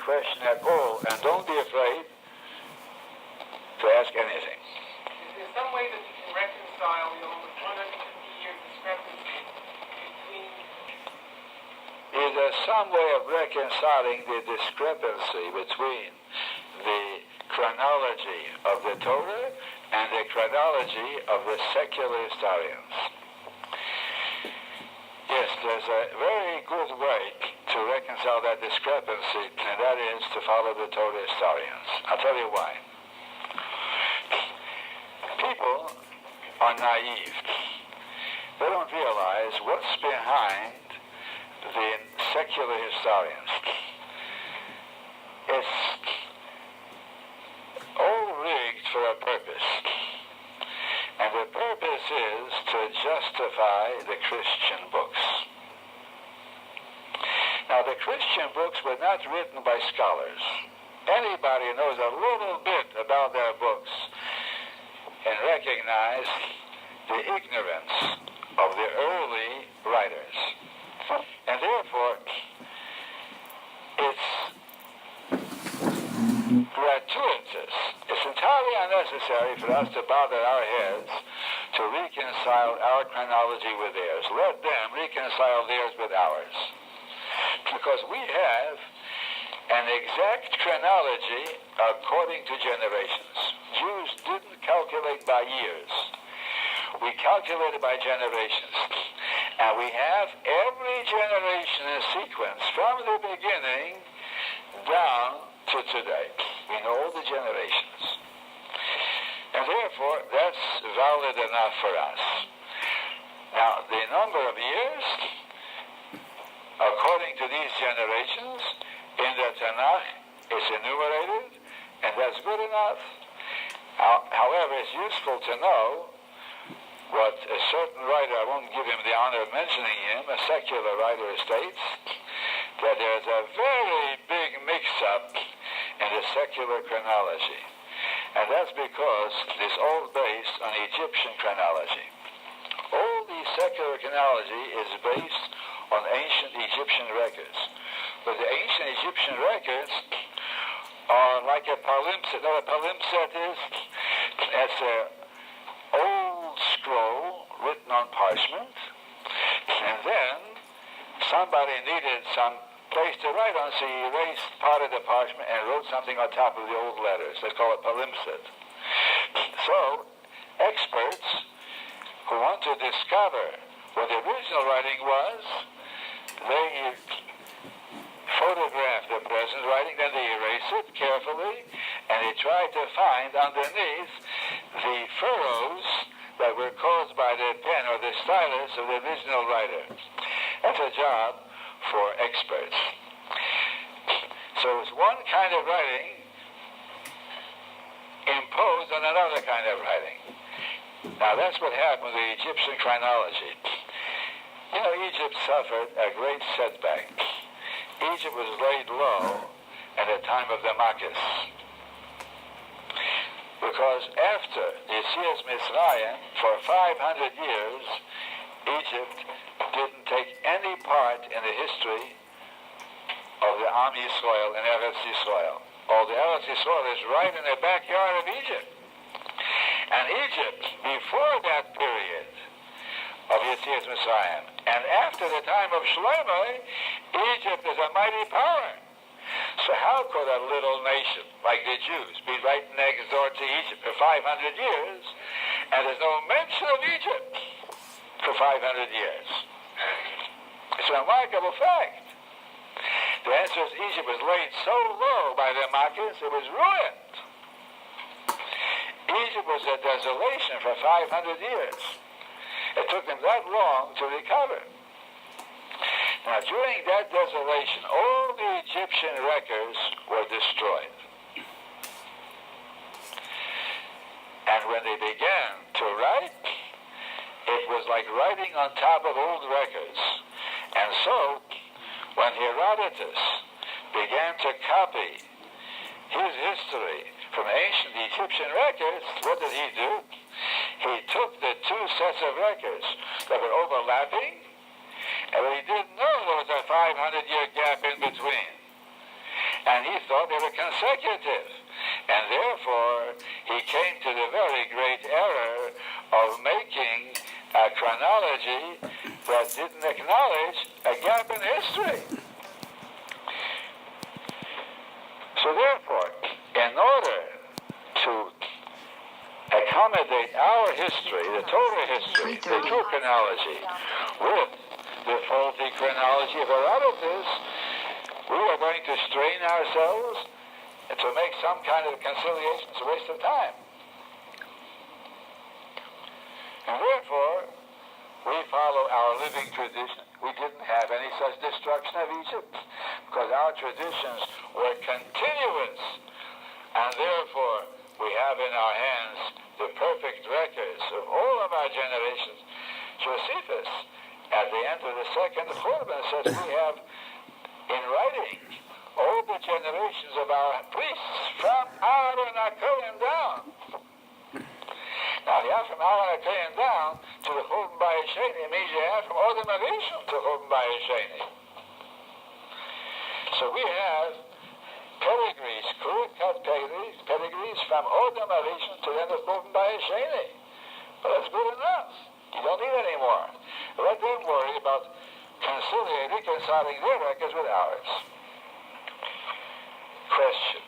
question at all, and don't be afraid to ask anything. Is there some way that we can reconcile the almost 150-year discrepancy between... Is there some way of reconciling the discrepancy between the chronology of the Torah and the chronology of the secular historians? Yes, there's a very good way to reconcile that discrepancy, and that is to follow the Torah historians. I'll tell you why. People are naive. They don't realize what's behind the secular historians. It's all rigged for a purpose. And the purpose is to justify the Christian books. Now, the Christian books were not written by scholars. Anybody who knows a little bit about their books can recognize the ignorance of the early writers. And therefore, it's gratuitous. It's entirely unnecessary for us to bother our heads to reconcile our chronology with theirs. Let them reconcile theirs with ours. Because we have an exact chronology according to generations. Jews didn't calculate by years. We calculated by generations. And we have every generation in sequence from the beginning down to today. We know all the generations. And therefore, that's valid enough for us. Now, the number of years, according to these generations, in the Tanakh is enumerated, and that's good enough. However, it's useful to know what a certain writer, I won't give him the honor of mentioning him, a secular writer states, that there's a very big mix-up in the secular chronology. And that's because it's all based on Egyptian chronology. All the secular chronology is based on ancient Egyptian records. But the ancient Egyptian records are like a palimpsest. Now, a palimpsest is, it's an old scroll written on parchment, and then somebody needed some place to write on, so he erased part of the parchment and wrote something on top of the old letters. They call it palimpsest. So, experts who want to discover what the original writing was, they photograph the present writing, then they erase it carefully, and they try to find underneath the furrows that were caused by the pen or the stylus of the original writer. That's a job for experts. So it's one kind of writing imposed on another kind of writing. Now that's what happened with the Egyptian chronology. You know, Egypt suffered a great setback. Egypt was laid low at the time of the Maccas. Because after the Yetzias Mitzrayim, for 500 years, Egypt didn't take any part in the history of the Am Yisrael and Eretz Yisrael. Oh, the Eretz Yisrael is right in the backyard of Egypt. And Egypt, before that period of Yetzias Mitzrayim, and after the time of Shlomo, Egypt is a mighty power. So how could a little nation like the Jews be right next door to Egypt for 500 years, and there's no mention of Egypt for 500 years? It's a remarkable fact. The answer is Egypt was laid so low by the Maccas, it was ruined. Egypt was a desolation for 500 years. It took them that long to recover. Now, during that desolation, all the Egyptian records were destroyed. And when they began to write, it was like writing on top of old records. And so, when Herodotus began to copy his history from ancient Egyptian records, what did he do? He took the two sets of records that were overlapping, and he didn't know there was a 500-year gap in between. and he thought they were consecutive. And therefore, he came to the very great error of making a chronology that didn't acknowledge a gap in history. So therefore, in order to accommodate our history, the Torah history, the true chronology, with the faulty chronology of Herodotus, we are going to strain ourselves to make some kind of conciliation. It's a waste of time. And therefore, we follow our living tradition. We didn't have any such destruction of Egypt because our traditions were continuous. And therefore, we have in our hands the perfect records of all of our generations. Josephus, at the end of the second Churban, says we have in writing all the generations of our priests from Aaron HaKohen down. Now, you have from Aaron HaKohen down to the Churban Bayesheni. It means you have from Odom Arishon to Churban Bayesheni. So we have pedigrees, clear-cut pedigrees from Odom Arishon to the end of Churban Bayesheni. But that's good enough. You don't need any more. Let them worry about reconciling their records with ours. Question.